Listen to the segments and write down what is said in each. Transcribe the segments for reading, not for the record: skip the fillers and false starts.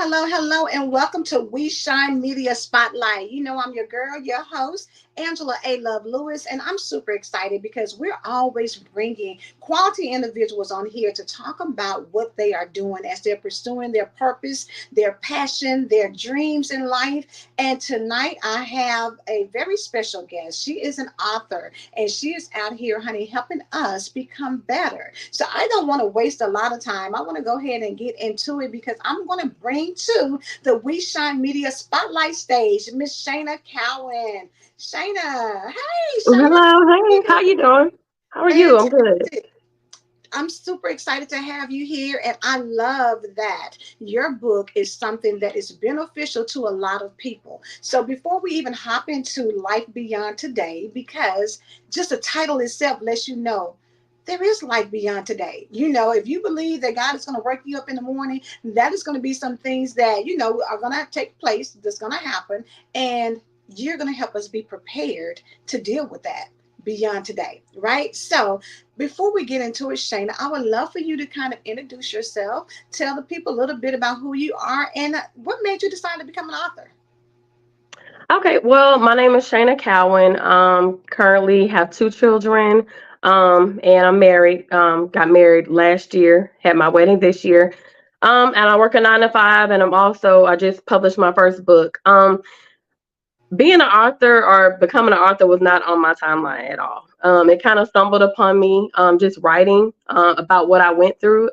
hello, and welcome to We Shine Media Spotlight. You know, I'm your girl, your host, Angela A. Love Lewis, and I'm super excited because we're always bringing quality individuals on here to talk about what they are doing as they're pursuing their purpose, their passion, their dreams in life. And tonight I have a very special guest. She is an author, and she is out here, honey, helping us become better. So I don't want to waste a lot of time. I want to go ahead and get into it because I'm going to bring to the We Shine Media Spotlight stage Miss Shana Cowan. Shayna, hey Shayna, Hello, hey, how you doing? How are you? I'm good. fantastic. I'm super excited to have you here, and I love that your book is something that is beneficial to a lot of people. So, before we even hop into Life Beyond Today, because just the title itself lets you know there is life beyond today. You know, if you believe that God is going to wake you up in the morning, that is going to be some things that, you know, are going to take place, that's going to happen, and you're going to help us be prepared to deal with that beyond today, right? So, before we get into it, Shayna, I would love for you to kind of introduce yourself, tell the people a little bit about who you are, and what made you decide to become an author. Okay, well, my name is Shana Cowan. Currently have two children, and I'm married. Got married last year, had my wedding this year. And I work a 9 to 5, and I just published my first book. Being an author or becoming an author was not on my timeline at all. It kind of stumbled upon me, just writing about what I went through,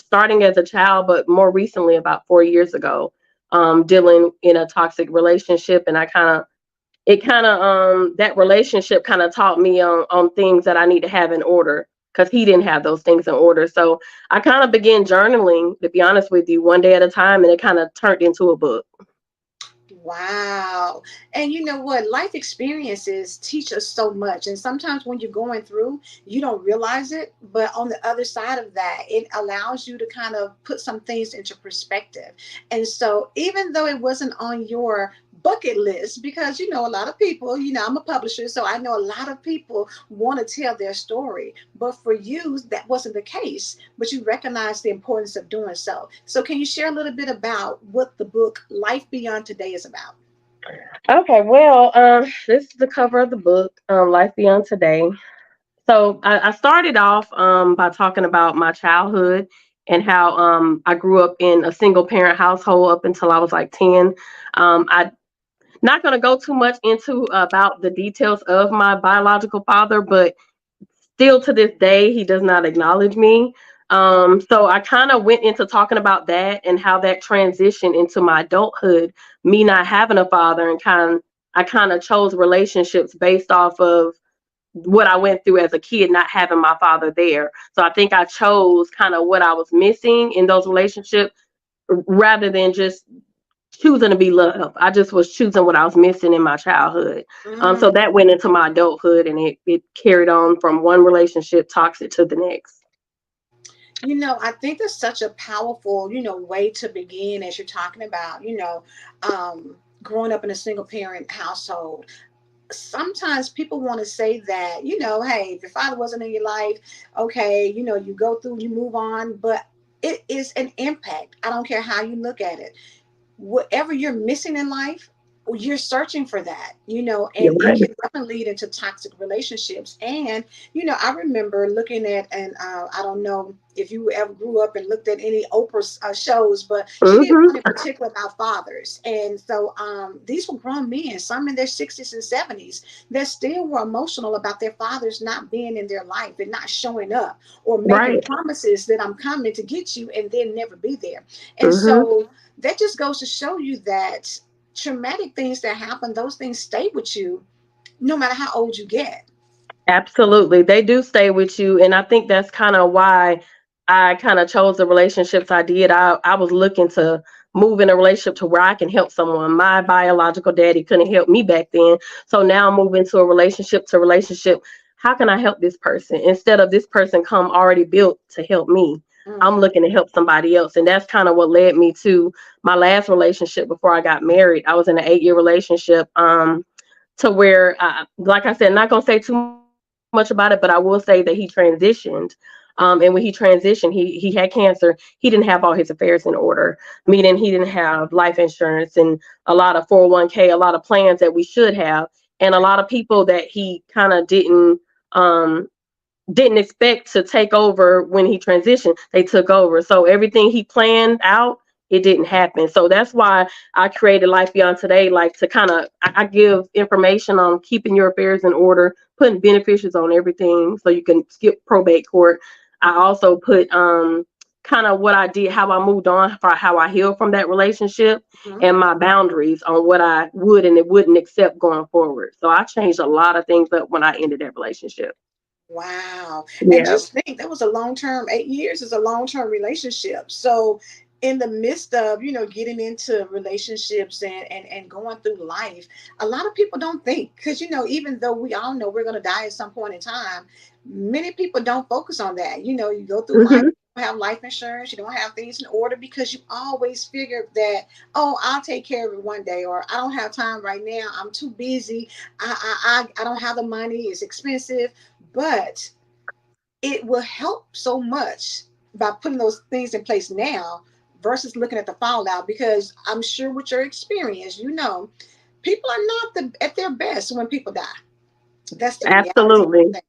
starting as a child, but more recently, about 4 years ago, dealing in a toxic relationship, and that relationship kind of taught me on things that I need to have in order because he didn't have those things in order. So I kind of began journaling, to be honest with you, one day at a time, and it kind of turned into a book. Wow. And you know what? Life experiences teach us so much. And sometimes when you're going through, you don't realize it. But on the other side of that, it allows you to kind of put some things into perspective. And so, even though it wasn't on your bucket list, because you know, a lot of people, you know, I'm a publisher, so I know a lot of people want to tell their story. But for you, that wasn't the case, but you recognize the importance of doing so. So, can you share a little bit about what the book Life Beyond Today is about? Okay, well, this is the cover of the book, Life Beyond Today. So I started off by talking about my childhood and how I grew up in a single parent household up until I was like 10. I not going to go too much into about the details of my biological father, but still to this day, he does not acknowledge me. So I kind of went into talking about that and how that transitioned into my adulthood, me not having a father, and I kind of chose relationships based off of what I went through as a kid, not having my father there. So I think I chose kind of what I was missing in those relationships rather than just choosing to be loved. I just was choosing what I was missing in my childhood. So Mm. that went into my adulthood, and it carried on from one relationship toxic to the next. You know, I think that's such a powerful, you know, way to begin as you're talking about, growing up in a single parent household. Sometimes people want to say that, you know, hey, if your father wasn't in your life, okay, you know, you go through, you move on, but it is an impact. I don't care how you look at it. Whatever you're missing in life, you're searching for that, you know, You're and it right. can definitely lead into toxic relationships. And, you know, I remember looking at, and I don't know if you ever grew up and looked at any Oprah shows, but she did one in Hmm. particular about fathers. And so these were grown men, some in their 60s and 70s, that still were emotional about their fathers not being in their life and not showing up, or making Right. promises that I'm coming to get you and then never be there. And Hmm. so that just goes to show you that traumatic things that happen, those things stay with you no matter how old you get. Absolutely. They do stay with you. And I think that's kind of why I kind of chose the relationships I did. I was looking to move in a relationship to where I can help someone. My biological daddy couldn't help me back then. So now I'm moving to a relationship to relationship. How can I help this person instead of this person come already built to help me? I'm Hmm. looking to help somebody else. And that's kind of what led me to my last relationship before I got married. I was in an 8 year relationship. To where, like I said, not gonna say too much about it, but I will say that he transitioned. And when he transitioned, he had cancer. He didn't have all his affairs in order, meaning he didn't have life insurance and a lot of 401k, a lot of plans that we should have, and a lot of people that he kind of um, didn't expect to take over when he transitioned. They took over. So everything he planned out, it didn't happen. So that's why I created Life Beyond Today, like to kind of I give information on keeping your affairs in order, putting beneficiaries on everything so you can skip probate court. I also put kind of what I did, how I moved on, for how I healed from that relationship, Mhm. and my boundaries on what I would and it wouldn't accept going forward. So I changed a lot of things up when I ended that relationship. Wow. And Yeah. just think that was a long term, 8 years is a long term relationship. So in the midst of, getting into relationships and going through life, a lot of people don't think, because even though we all know we're going to die at some point in time, many people don't focus on that. You go through life, Hmm. you don't have life insurance, you don't have things in order because you always figure that, oh, I'll take care of it one day, or I don't have time right now, I'm too busy, I don't have the money, it's expensive. But it will help so much by putting those things in place now versus looking at the fallout, because I'm sure with your experience, people are not at their best when people die. That's the reality of Absolutely. things.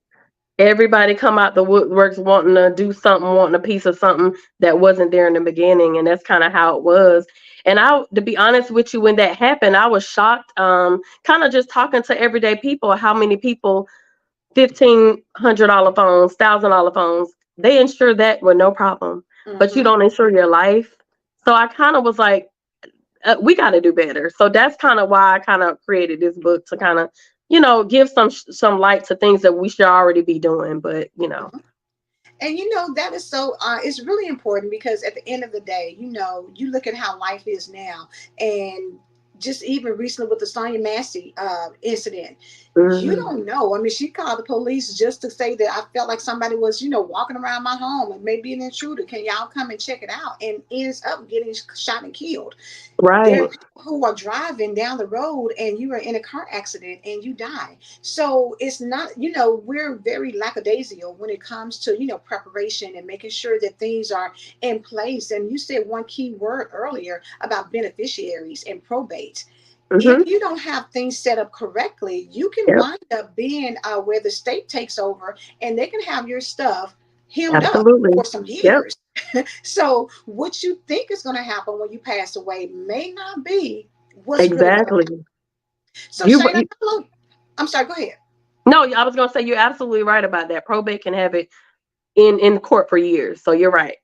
Everybody come out the woodworks wanting to do something, wanting a piece of something that wasn't there in the beginning, and that's kind of how it was. And to be honest with you, when that happened, I was shocked. Kind of just talking to everyday people, how many people $1,500 phones, $1,000 phones, they insure that with no problem, but you Hmm. don't insure your life. So I kind of was like, we got to do better. So that's kind of why I kind of created this book to kind of, give some light to things that we should already be doing. But And that is so it's really important, because at the end of the day, you look at how life is now, and just even recently with the Sonia Massey incident, you mhm. don't know. I mean, she called the police just to say that I felt like somebody was, walking around my home and maybe an intruder. Can y'all come and check it out? And ends up getting shot and killed. There are Right, people who are driving down the road and you are in a car accident and you die. So it's not, we're very lackadaisical when it comes to, preparation and making sure that things are in place. And you said one key word earlier about beneficiaries and probate. If hmm, you don't have things set up correctly, you can yep, wind up being where the state takes over and they can have your stuff hemmed up absolutely, for some yep, years. So what you think is going to happen when you pass away may not be what's really going to happen. exactly. So You, Shayna, you how long? I'm sorry. Go ahead. no, I was gonna say you're absolutely right about that. Probate can have it in court for years. So you're right.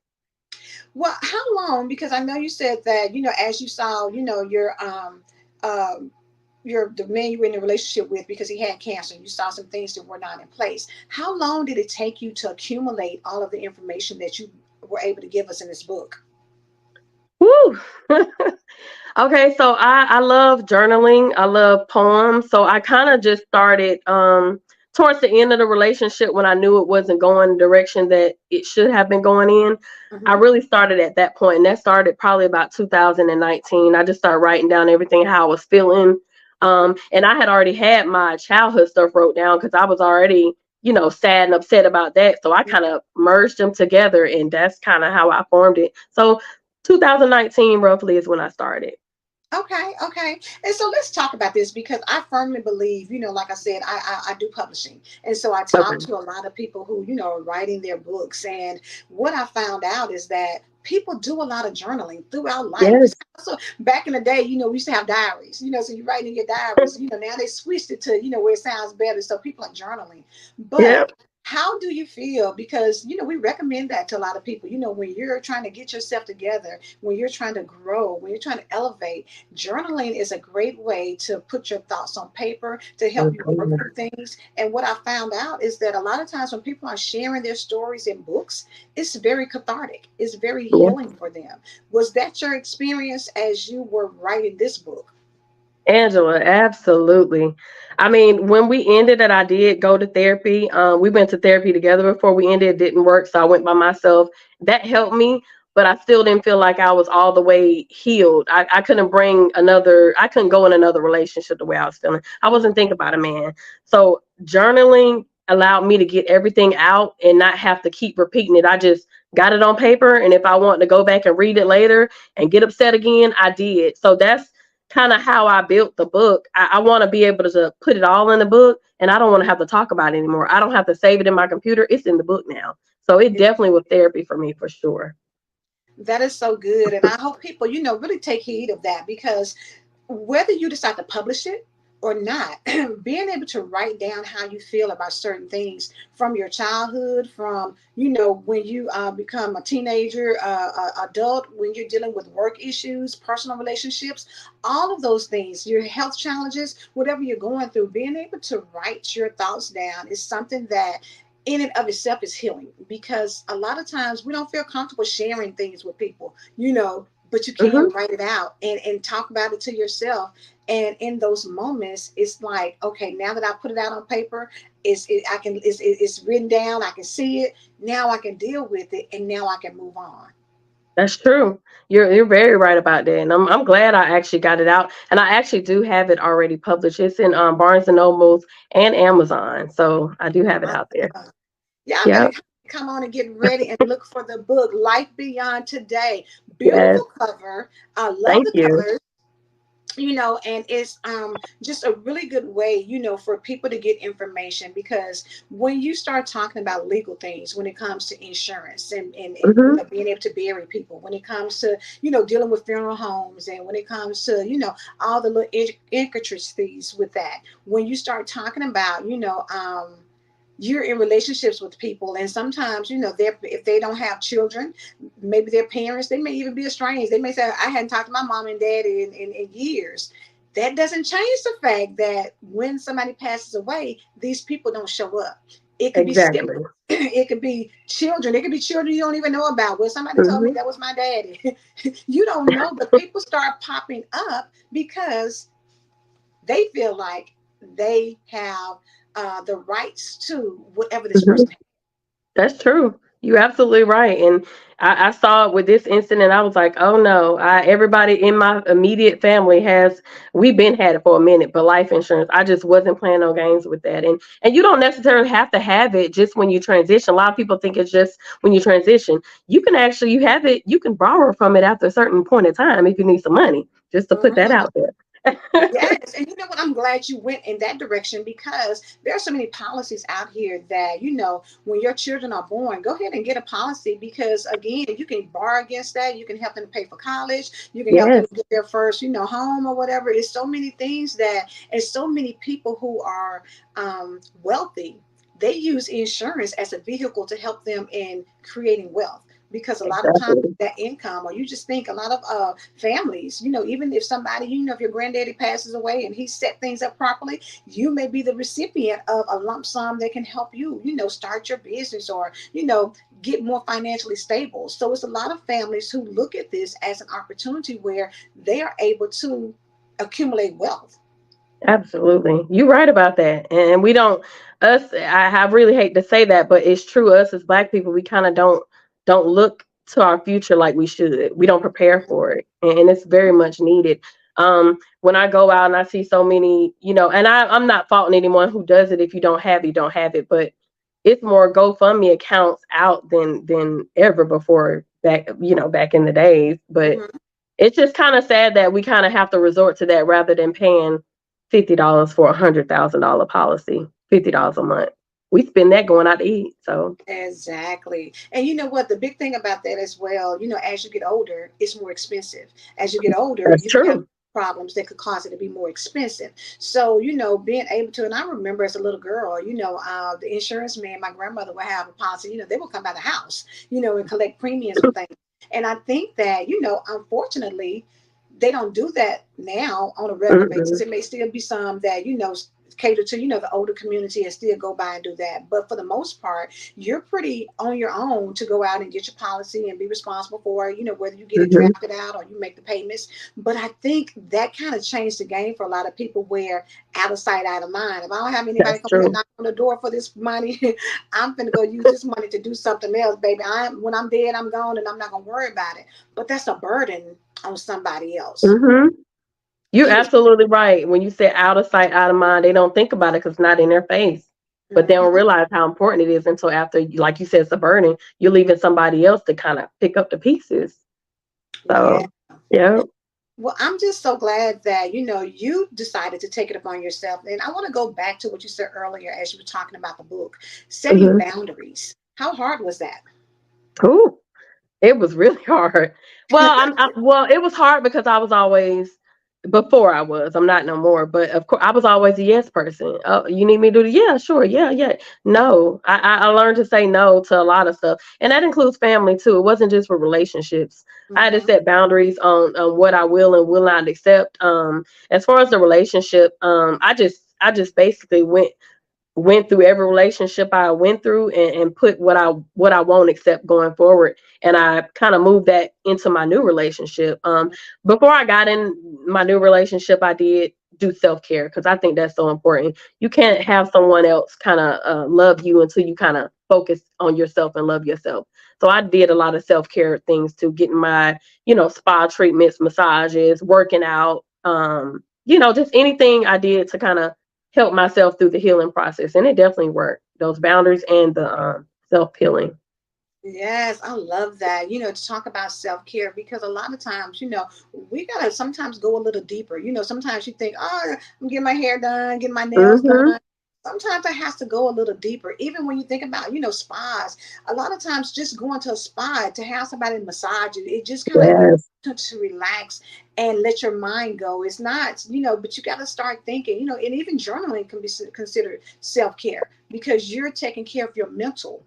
Well, how long? Because I know you said that as you saw um the man you were in a relationship with, because he had cancer, you saw some things that were not in place. How long did it take you to accumulate all of the information that you were able to give us in this book? Woo. Okay, so I love journaling. I love poems. So I kind of just started towards the end of the relationship when I knew it wasn't going the direction that it should have been going in. I Hmm. really started at that point, and that started probably about 2019. I just started writing down everything how I was feeling. And I had already had my childhood stuff wrote down because I was already, sad and upset about that. So I kind of merged them together, and that's kind of how I formed it. So 2019 roughly is when I started. Okay, okay. And so let's talk about this, because I firmly believe, like I said, I do publishing. And so I talk Okay. to a lot of people who, are writing their books. And what I found out is that people do a lot of journaling throughout life. Yes. So back in the day, we used to have diaries, so you write in your diaries, now they switched it to, where it sounds better. So people are journaling. But Yep. how do you feel? Because, we recommend that to a lot of people, when you're trying to get yourself together, when you're trying to grow, when you're trying to elevate. Journaling is a great way to put your thoughts on paper to help you work Mhm. through things. And what I found out is that a lot of times when people are sharing their stories in books, it's very cathartic, it's very Yeah. healing for them. Was that your experience as you were writing this book? Angela, absolutely. I mean, when we ended it, I did go to therapy. We went to therapy together before we ended. It didn't work, so I went by myself. That helped me, but I still didn't feel like I was all the way healed. I couldn't I couldn't go in another relationship the way I was feeling. I wasn't thinking about a man. So journaling allowed me to get everything out and not have to keep repeating it. I just got it on paper, and if I want to go back and read it later and get upset again, I did. So that's kind of how I built the book. I want to be able to put it all in the book, and I don't want to have to talk about it anymore. I don't have to save it in my computer. It's in the book now. So it definitely was therapy for me for sure. That is so good. And I hope people, really take heed of that, because whether you decide to publish it or not, being able to write down how you feel about certain things from your childhood, from, when you become a teenager, adult, when you're dealing with work issues, personal relationships, all of those things, your health challenges, whatever you're going through, being able to write your thoughts down is something that in and of itself is healing, because a lot of times we don't feel comfortable sharing things with people, but you can Hmm. write it out and talk about it to yourself. And in those moments, it's like, okay, now that I put it out on paper, it's written down, I can see it, now I can deal with it, and now I can move on. That's true. You're very right about that, and I'm glad I actually got it out, and I actually do have it already published. It's in Barnes and Nobles and Amazon, so I do have it out there. Y'all better Yep. come on and get ready and look for the book, Life Beyond Today. Yes. Beautiful cover. I love Thank the you. colors. And it's just a really good way, for people to get information, because when you start talking about legal things, when it comes to insurance, and Hmm. being able to bury people, when it comes to, dealing with funeral homes, and when it comes to, all the little intricacies with that, when you start talking about, you're in relationships with people, and sometimes, they're, if they don't have children, maybe their parents, they may even be estranged, they may say, I hadn't talked to my mom and dad in years. That doesn't change the fact that when somebody passes away, these people don't show up. It could be Exactly. siblings, it could be children, it could be children you don't even know about. Well, somebody told me Hmm. that was my daddy. You don't know, but people start popping up because they feel like they have the rights to whatever this Hmm. person has. That's true. You're absolutely right. And I saw it with this incident. I was like, oh no, everybody in my immediate family we've been had it for a minute, but life insurance, I just wasn't playing no games with that. And you don't necessarily have to have it just when you transition. A lot of people think it's just when you transition. You have it, you can borrow from it after a certain point in time if you need some money, just to put that Mhm. out there. Yes, and you know what? I'm glad you went in that direction, because there are so many policies out here that, when your children are born, go ahead and get a policy, because again, you can borrow against that. You can help them pay for college. You can help them Yes, get their first, home or whatever. It's so many things that, and so many people who are wealthy, they use insurance as a vehicle to help them in creating wealth. Because a lot of times exactly. that income, or you just think a lot of families, even if somebody, if your granddaddy passes away and he set things up properly, you may be the recipient of a lump sum that can help you, start your business, or, get more financially stable. So it's a lot of families who look at this as an opportunity where they are able to accumulate wealth. Absolutely. You're right about that. And we don't I really hate to say that, but it's true. Us as black people, we kind of don't look to our future like we should. We don't prepare for it. And it's very much needed. When I go out and I see so many, and I'm not faulting anyone who does it. If you don't have it, you don't have it. But it's more GoFundMe accounts out than ever before, back in the days. But Mhm. it's just kind of sad that we kind of have to resort to that rather than paying $50 for $100,000 policy, $50 a month. We spend that going out to eat. So Exactly. And you know what? The big thing about that as well, as you get older, it's more expensive. As you get older, that's you can have true. problems that could cause it to be more expensive. So, being able to, and I remember as a little girl, the insurance man, my grandmother would have a policy, they would come by the house, and collect premiums and things. And I think that, unfortunately, they don't do that now on a regular basis. Mm-mm. It may still be some that, cater to, the older community, and still go by and do that. But for the most part, you're pretty on your own to go out and get your policy and be responsible for it, whether you get it Hmm. drafted out or you make the payments. But I think that kind of changed the game for a lot of people, where out of sight, out of mind. If I don't have anybody That's come here true. knock on the door for this money, I'm going to go use this money to do something else, baby. When I'm dead, I'm gone, and I'm not going to worry about it. But that's a burden on somebody else. Hmm. You're Huge. absolutely right. When you say out of sight, out of mind, they don't think about it because it's not in their face. but they don't Mhm. realize how important it is until after, like you said, it's a burden. You're leaving somebody else to kind of pick up the pieces. Yeah. So, yeah. Well, I'm just so glad that you decided to take it upon yourself. And I want to go back to what you said earlier as you were talking about the book, setting Hmm. boundaries. How hard was that? Ooh. It was really hard. Well, well, it was hard because I was always before I was. I'm not no more, but of course I was always a yes person. Oh, you need me to do the yeah, sure, yeah, yeah. No, I learned to say no to a lot of stuff, and that includes family too. It wasn't just for relationships. I had to Hmm. set boundaries on what I will and will not accept. As far as the relationship, I just basically went through every relationship I went through and put what I won't accept going forward. And I kind of moved that into my new relationship. Before I got in my new relationship, I did do self-care because I think that's so important. You can't have someone else kind of love you until you kind of focus on yourself and love yourself. So I did a lot of self-care things to getting my, spa treatments, massages, working out, just anything I did to kind of help myself through the healing process, and it definitely worked. Those boundaries and the self healing. Yes, I love that. To talk about self care because a lot of times, we gotta sometimes go a little deeper. Sometimes you think, oh, I'm getting my hair done, getting my nails Mhm. done. Sometimes it has to go a little deeper. Even when you think about, spas, a lot of times just going to a spa to have somebody massage you, it just kind of you Yes. to relax and let your mind go. It's not, but you got to start thinking, and even journaling can be considered self care because you're taking care of your mental,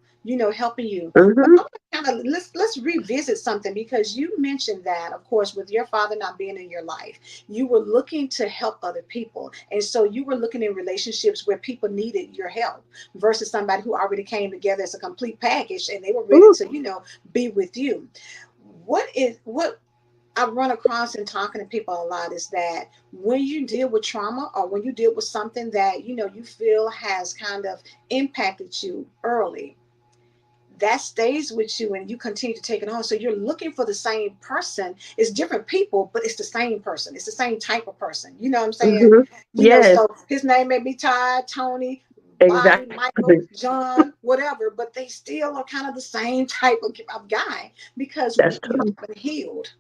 helping you. But Mhm. I want to kind of let's revisit something because you mentioned that, of course, with your father not being in your life, you were looking to help other people, and so you were looking in relationships where people needed your help versus somebody who already came together as a complete package and they were ready Ooh. to, be with you. What I run across in talking to people a lot is that when you deal with trauma or when you deal with something that you feel has kind of impacted you early, that stays with you and you continue to take it on. So you're looking for the same person. It's different people, but it's the same person. It's the same type of person. You know what I'm saying? Mhm. Yes. So his name may be Todd, Tony, Bobby, Michael, Exactly. John, whatever, but they still are kind of the same type of guy because That's you true. haven't healed.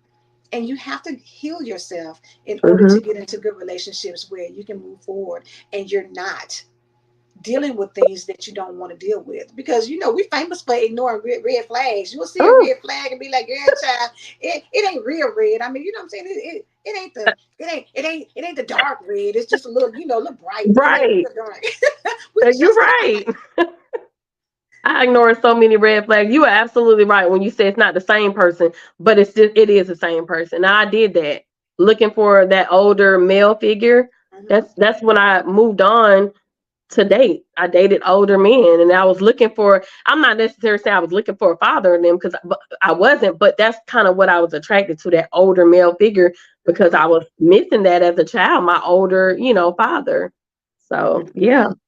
And you have to heal yourself in order to Mhm. get into good relationships where you can move forward and you're not dealing with things that you don't want to deal with because we famous for ignoring red flags. You'll see a Ooh. red flag and be like, "Yeah, child, it ain't real red." I mean, you know what I'm saying? It ain't the dark red. It's just a little little bright, but it ain't Right. real dark. We You're just right. I ignore so many red flags. You are absolutely right when you say it's not the same person, but it is the same person. Now I did that looking for that older male figure. Mhm. That's when I moved on to date. I dated older men, and I was looking for. I'm not necessarily saying I was looking for a father in them because I wasn't, but that's kind of what I was attracted to, that older male figure, because Mhm. I was missing that as a child, my older, father. So yeah, Mhm.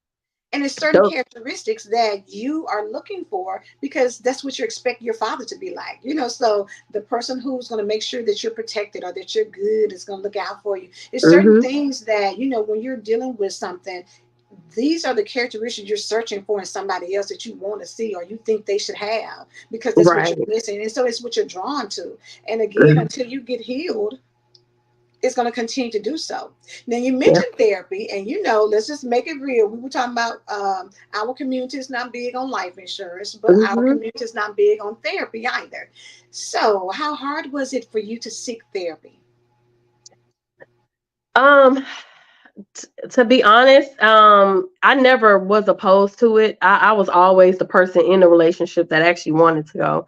And it's certain those, characteristics that you are looking for because that's what you expect your father to be like. So the person who's going to make sure that you're protected or that you're good is going to look out for you. It's certain hmm, things that when you're dealing with something, these are the characteristics you're searching for in somebody else that you want to see or you think they should have because that's what right. you're missing, and so it's what you're drawn to. And again, Mhm. until you get healed, it's going to continue to do so. Now, you Yeah. mentioned therapy, and let's just make it real. We were talking about our community is not big on life insurance, but our Hmm. community is not big on therapy either. So, how hard was it for you to seek therapy? Um, to be honest, I never was opposed to it. I was always the person in the relationship that actually wanted to go.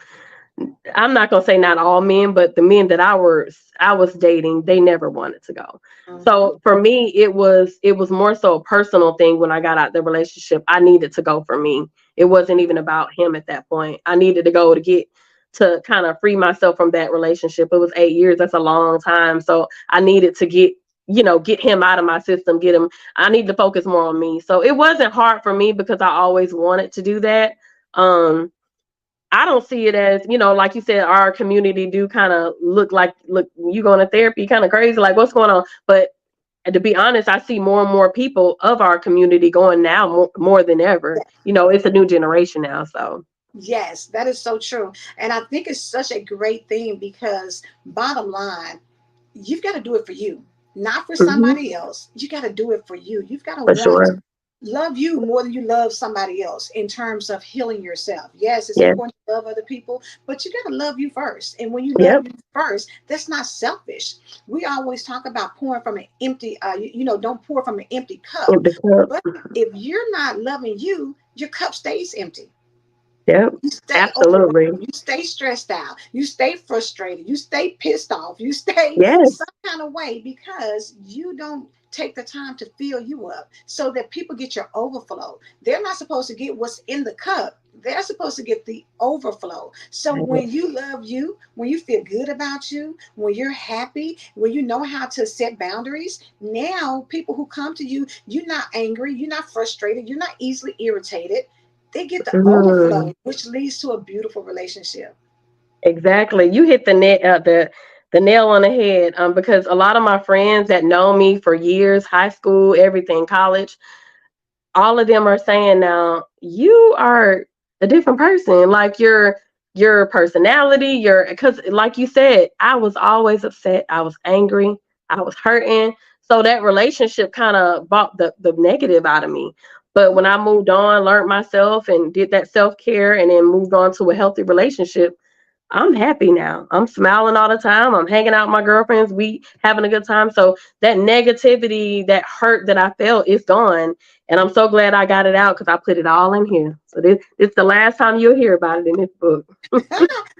I'm not gonna say not all men, but the men that I was dating, they never wanted to go. Mm-hmm. So for me, it was more so a personal thing when I got out the relationship. I needed to go for me. It wasn't even about him at that point. I needed to go to kind of free myself from that relationship. It was 8 years. That's a long time. So I needed to get him out of my system, get him. I need to focus more on me. So it wasn't hard for me because I always wanted to do that. Um, I don't see it as, like you said, our community do kind of look, you going to therapy kind of crazy, like what's going on? But And to be honest, I see more and more people of our community going now more than ever. It's a new generation now. So Yes, that is so true. And I think it's such a great thing because bottom line, you've got to do it for you, not for hmm somebody else. You got to do it for you. You've got to for want sure. love you more than you love somebody else in terms of healing yourself. Yes, it's Yeah. important to love other people, but you got to love you first. And when you love Yep. you first, that's not selfish. We always talk about pouring from an empty, don't pour from an empty cup. Empty cup. But if you're not loving you, your cup stays empty. Yep. You stay overwhelmed. Absolutely. You stay stressed out. You stay frustrated. You stay pissed off. You stay Yes. some kind of way because you don't take the time to fill you up so that people get your overflow. They're not supposed to get what's in the cup. They're supposed to get the overflow. So Right. when you love you, when you feel good about you, when you're happy, when you know how to set boundaries, now people who come to you, you're not angry, you're not frustrated, you're not easily irritated. They get the Mhm. overflow, which leads to a beautiful relationship. Exactly. You hit the nail on the head. Because a lot of my friends that know me for years, high school, everything, college, all of them are saying now you are a different person. Like your personality, because like you said, I was always upset. I was angry. I was hurting. So that relationship kind of brought the negative out of me. But when I moved on, learned myself and did that self care, and then moved on to a healthy relationship, I'm happy now. I'm smiling all the time. I'm hanging out with my girlfriends. We having a good time. So that negativity, that hurt that I felt is gone. And I'm so glad I got it out because I put it all in here. So this the last time you'll hear about it in this book.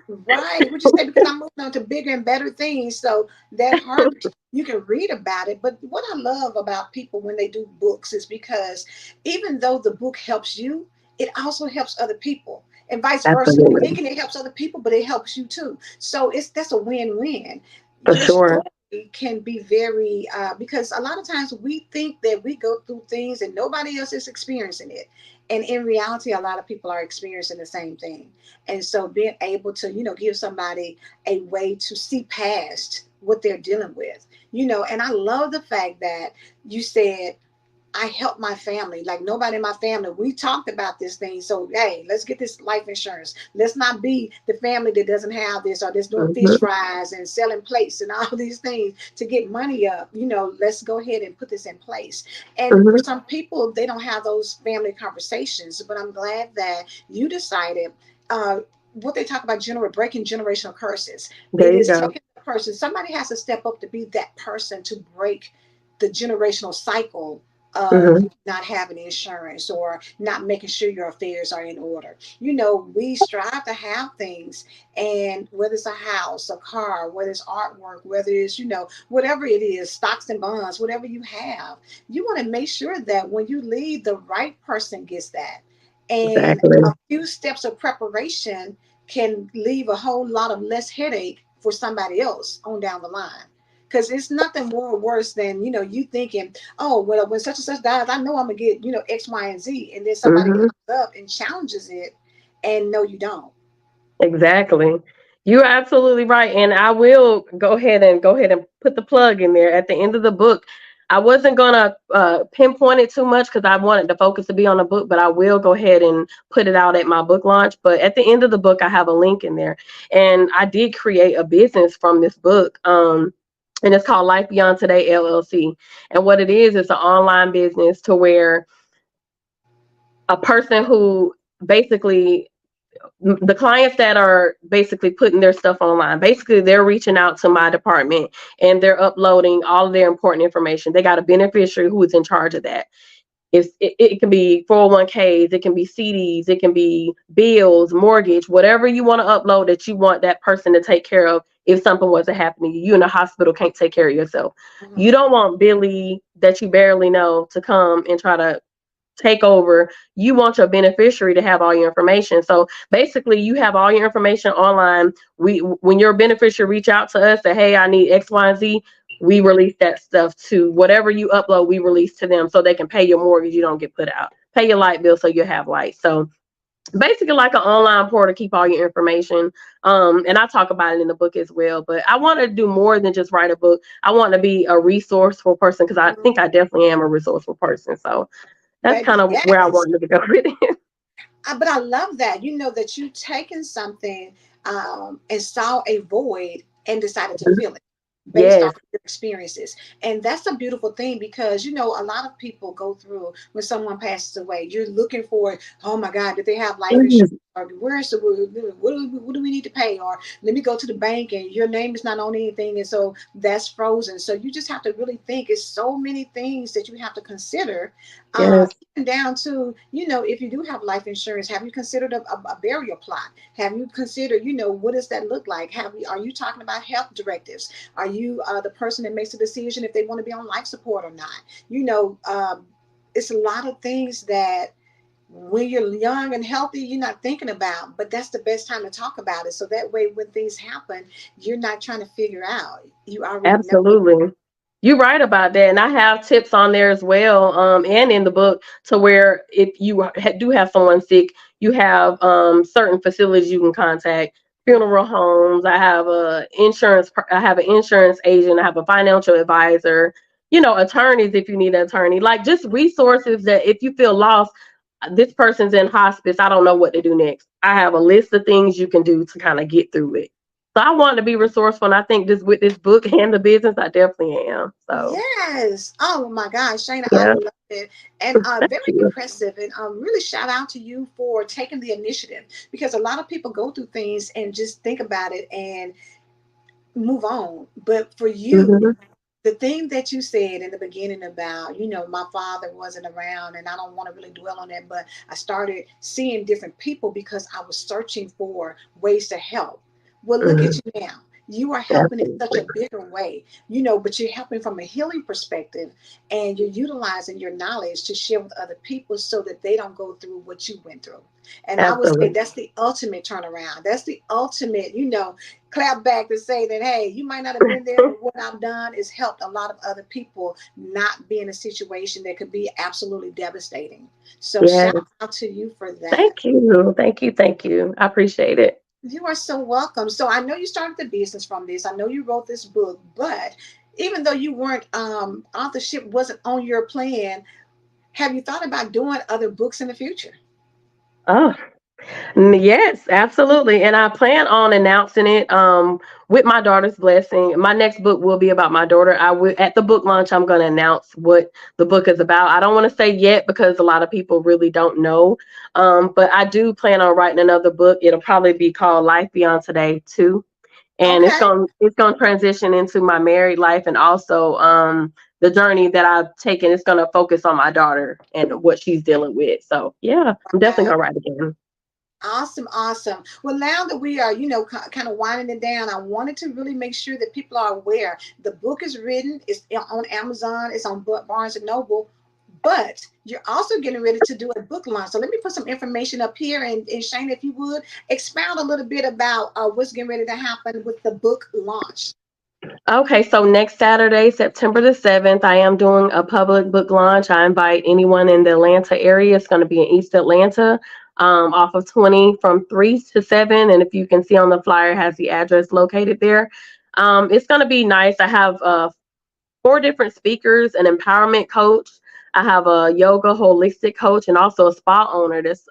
Right. What you say? Because I'm moving on to bigger and better things. So that hurt, you can read about it. But what I love about people when they do books is because even though the book helps you, it also helps other people. And vice versa. You're Absolutely. thinking it helps other people, but it helps you too. So that's a win-win. For Your sure. story can be very because a lot of times we think that we go through things and nobody else is experiencing it. And in reality, a lot of people are experiencing the same thing. And so being able to, give somebody a way to see past what they're dealing with, and I love the fact that you said, I help my family. Like nobody in my family, we talked about this thing. So, hey, let's get this life insurance. Let's not be the family that doesn't have this or that's doing fish hmm fries and selling plates and all these things to get money up. Let's go ahead and put this in place. And for hmm some people, they don't have those family conversations. But I'm glad that you decided. What they talk about breaking generational curses. There It you is go. taking the person. Somebody has to step up to be that person to break the generational cycle of hmm not having insurance or not making sure your affairs are in order. We strive to have things, and whether it's a house, a car, whether it's artwork, whether it's, whatever it is, stocks and bonds, whatever you have, you want to make sure that when you leave, the right person gets that. And Exactly. a few steps of preparation can leave a whole lot of less headache for somebody else on down the line. Because it's nothing more worse than you thinking, oh well, when such and such dies, I know I'm gonna get X, Y, and Z, and then somebody hmm comes up and challenges it, and no, you don't. Exactly. You're absolutely right. And I will go ahead and put the plug in there at the end of the book. I wasn't gonna pinpoint it too much because I wanted the focus to be on the book, but I will go ahead and put it out at my book launch. But at the end of the book, I have a link in there, and I did create a business from this book. And it's called Life Beyond Today LLC. And what it is an online business to where a person who basically the clients that are basically putting their stuff online, basically they're reaching out to my department and they're uploading all of their important information. They got a beneficiary who is in charge of that. It can be 401ks, it can be CDs, it can be bills, mortgage, whatever you want to upload that you want that person to take care of if something was to happen to you. You in the hospital can't take care of yourself. You Mhm. don't want Billy that you barely know to come and try to take over. You want your beneficiary to have all your information. So basically you have all your information online. When your beneficiary reach out to us, say, hey, I need X, Y, and Z, we release that stuff to whatever you upload, we release to them so they can pay your mortgage, you don't get put out. Pay your light bill so you have light. So basically like an online portal, keep all your information. And I talk about it in the book as well. But I want to do more than just write a book. I want to be a resourceful person because I think I definitely am a resourceful person. So that's kind Baby, of where I yes. wanted to go with it. But I love that. You know that you taken something and saw a void and decided to fill it based off Yes. your experiences. And that's a beautiful thing because, you know, a lot of people go through when someone passes away. You're looking for, oh my God, did they have life insurance? Mhm. Or where's the, what do we need to pay? Or let me go to the bank and your name is not on anything. And so that's frozen. So you just have to really think it's so many things that you have to consider, Yes. even down to, you know, if you do have life insurance, have you considered a burial plot? Have you considered, you know, what does that look like? Are you talking about health directives? Are you the person that makes the decision if they want to be on life support or not? You know, it's a lot of things that when you're young and healthy, you're not thinking about, but that's the best time to talk about it. So that way, when things happen, you're not trying to figure out. You already know. Absolutely. You're right about that. And I have tips on there as well, and in the book, to where if you do have someone sick, you have certain facilities you can contact, funeral homes. I have an insurance agent. I have a financial advisor, attorneys if you need an attorney, like just resources that if you feel lost, this person's in hospice, I don't know what to do next. I have a list of things you can do to kind of get through it. So I want to be resourceful, and I think this with this book and the business, I definitely am. So Yes. Oh my gosh, Shana, I yeah, love it. And thank very you. impressive. And really shout out to you for taking the initiative because a lot of people go through things and just think about it and move on. But for you, Hmm. the thing that you said in the beginning about, you know, my father wasn't around, and I don't want to really dwell on that, but I started seeing different people because I was searching for ways to help. Well, look at Hmm. you now. You are helping in such Absolutely. a bigger way, you know, but you're helping from a healing perspective and you're utilizing your knowledge to share with other people so that they don't go through what you went through. And I would say Absolutely. that's the ultimate turnaround. That's the ultimate, you know, clap back to say that, hey, you might not have been there, but what I've done is helped a lot of other people not be in a situation that could be absolutely devastating. So Yes. shout out to you for that. Thank you. Thank you. Thank you. I appreciate it. You are so welcome. So I know you started the business from this. I know you wrote this book, but even though you weren't authorship wasn't on your plan, have you thought about doing other books in the future? Oh, yes, absolutely. And I plan on announcing it with my daughter's blessing. My next book will be about my daughter. I will at the book launch I'm going to announce what the book is about. I don't want to say yet because a lot of people really don't know. But I do plan on writing another book. It'll probably be called Life Beyond Today too. And Okay. it's going to transition into my married life and also the journey that I've taken. It's going to focus on my daughter and what she's dealing with. So, yeah, I'm definitely Wow. going to write again. Awesome, awesome. Well, now that we are, you know, kind of winding it down, I wanted to really make sure that people are aware. The book is written, it's on Amazon, it's on Barnes and Noble, but you're also getting ready to do a book launch. So let me put some information up here, and Shane, if you would expound a little bit about what's getting ready to happen with the book launch. Okay, so next Saturday, September the 7th, I am doing a public book launch. I invite anyone in the Atlanta area. It's going to be in East Atlanta, off of 20 from 3 to 7. And if you can see on the flyer, it has the address located there. It's going to be nice. I have 4 different speakers, an empowerment coach. I have a yoga holistic coach and also a spa owner that's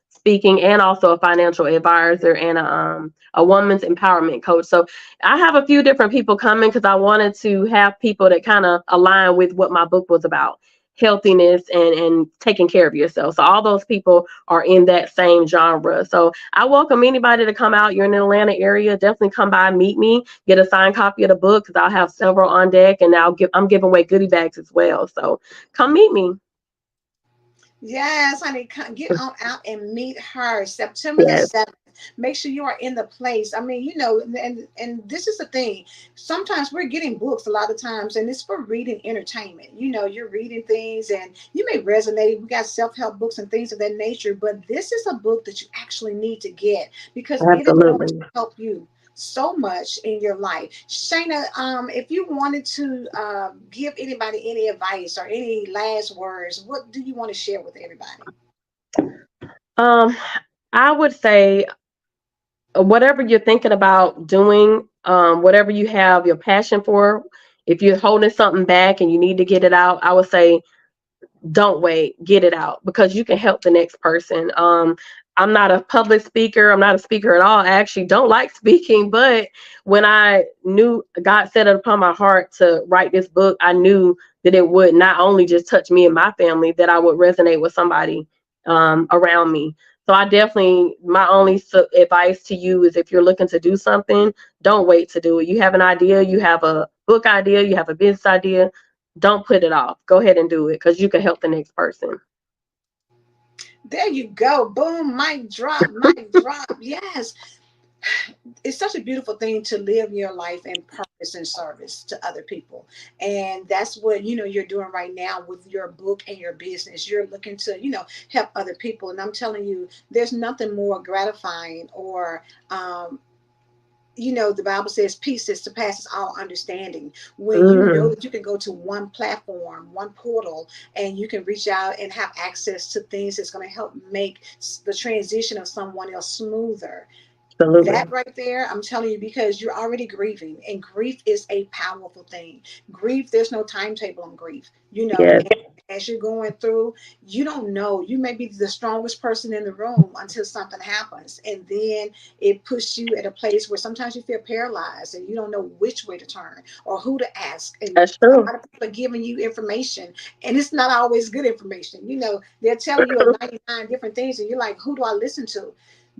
speaking, and also a financial advisor and a woman's empowerment coach. So I have a few different people coming because I wanted to have people that kind of align with what my book was about, healthiness and taking care of yourself. So all those people are in that same genre. So I welcome anybody to come out. You're in the Atlanta area, definitely come by, meet me, get a signed copy of the book because I'll have several on deck, and I'm giving away goodie bags as well. So come meet me. Yes, honey, get on out and meet her September the Yes, 7th. Make sure you are in the place. I mean, you know, and this is the thing. Sometimes we're getting books a lot of times, and it's for reading entertainment. You know, you're reading things and you may resonate. We got self-help books and things of that nature, but this is a book that you actually need to get because it is going to absolutely. help you so much in your life. Shayna, if you wanted to give anybody any advice or any last words, what do you want to share with everybody? Um, I would say whatever you're thinking about doing, whatever you have your passion for, if you're holding something back and you need to get it out, I would say don't wait, get it out because you can help the next person. I'm not a public speaker, I'm not a speaker at all. I actually don't like speaking, but when I knew God set it upon my heart to write this book, I knew that it would not only just touch me and my family, that I would resonate with somebody around me. So I definitely, my only advice to you is if you're looking to do something, don't wait to do it. You have an idea, you have a book idea, you have a business idea, don't put it off. Go ahead and do it because you can help the next person. There you go. Boom, mic drop, mic drop. Yes. It's such a beautiful thing to live your life in purpose and service to other people. And that's what, you're doing right now with your book and your business. You're looking to, help other people. And I'm telling you, there's nothing more gratifying or, the Bible says peace that surpasses all understanding. When you know Mm, that you can go to one platform, one portal, and you can reach out and have access to things that's going to help make the transition of someone else smoother. That absolutely. right there, I'm telling you, because you're already grieving, and grief is a powerful thing. Grief, there's no timetable on grief, Yes, and as you're going through, you don't know. You may be the strongest person in the room until something happens, and then it puts you at a place where sometimes you feel paralyzed and you don't know which way to turn or who to ask. And that's a true. lot of people are giving you information, and it's not always good information. They're telling you 99 different things, and you're like, who do I listen to?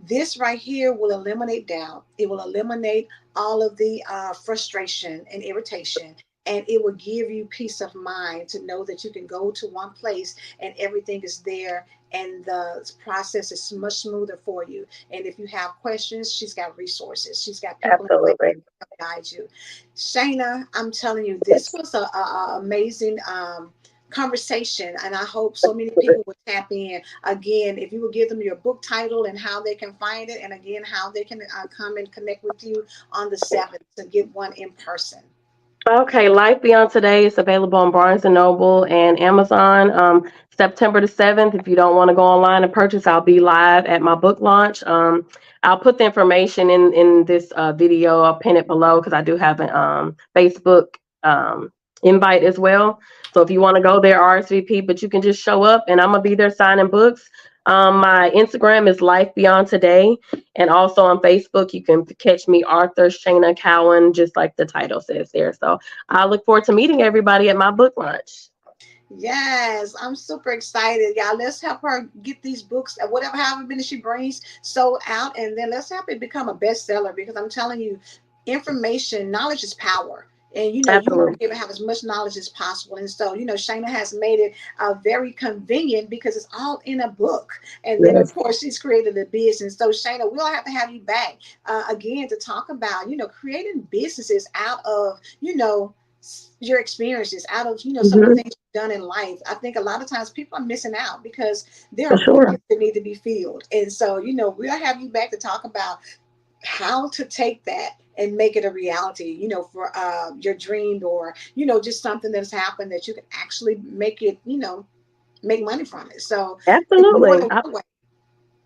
This right here will eliminate doubt. It will eliminate all of the frustration and irritation. And it will give you peace of mind to know that you can go to one place and everything is there and the process is much smoother for you. And if you have questions, she's got resources. She's got people in place Absolutely. to guide you. Shayna, I'm telling you, this was a amazing conversation, and I hope so many people would tap in. Again, if you would give them your book title and how they can find it, and again how they can come and connect with you on the 7th to get one in person. Okay, Life Beyond Today is available on Barnes and Noble and Amazon. September the 7th. If you don't want to go online and purchase, I'll be live at my book launch. I'll put the information in this video. I'll pin it below because I do have a Facebook um, invite as well. So if you want to go there, RSVP, but you can just show up and I'm gonna be there signing books. My Instagram is Life Beyond Today. And also on Facebook, you can catch me, Author Shana Cowan, just like the title says there. So I look forward to meeting everybody at my book launch. Yes, I'm super excited, y'all. Let's help her get these books, whatever, however many she brings, sold out, and then let's help it become a bestseller. Because I'm telling you, information, knowledge is power, and you want to Absolutely. be able to have as much knowledge as possible. And so, Shayna has made it very convenient because it's all in a book. And then, of Yes. course, she's created a business. So, Shayna, we'll have to have you back again to talk about, creating businesses out of, your experiences, out of some of the Hmm. things you've done in life. I think a lot of times people are missing out because there For are sure. voids that need to be filled. And so, we'll have you back to talk about how to take that and make it a reality, for your dream, or just something that's happened that you can actually make it, make money from it. So it's more Absolutely. than one way.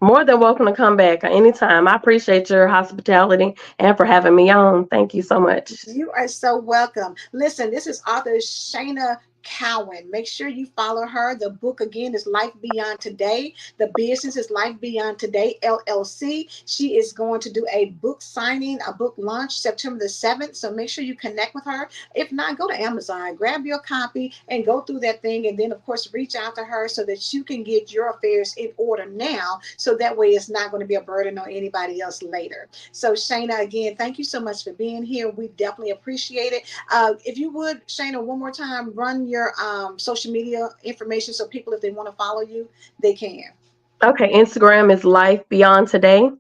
More than welcome to come back anytime. I appreciate your hospitality and for having me on. Thank you so much. You are so welcome. Listen, this is author Shana Cowan. Make sure you follow her. The book again is Life Beyond Today. The business is Life Beyond Today LLC. She is going to do a book signing, a book launch September the 7th. So make sure you connect with her. If not, go to Amazon, grab your copy and go through that thing. And then, of course, reach out to her so that you can get your affairs in order now. So that way it's not going to be a burden on anybody else later. So, Shayna, again, thank you so much for being here. We definitely appreciate it. If you would, Shayna, one more time, run your social media information so people, if they want to follow you, they can. Okay, Instagram is Life Beyond Today,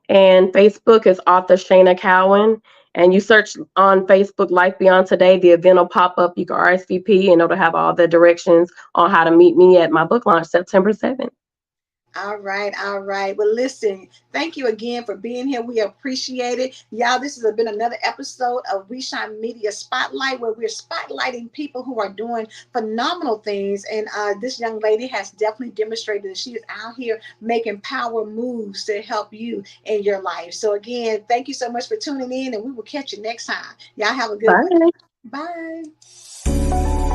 and Facebook is Author Shana Cowan. And you search on Facebook Life Beyond Today, the event will pop up. You can RSVP, and it'll have all the directions on how to meet me at my book launch September 7th. All right, all right. Well, listen, thank you again for being here. We appreciate it. Y'all, this has been another episode of We Shine Media Spotlight, where we're spotlighting people who are doing phenomenal things. And this young lady has definitely demonstrated that she is out here making power moves to help you in your life. So, again, thank you so much for tuning in, and we will catch you next time. Y'all have a good one. Bye. Bye.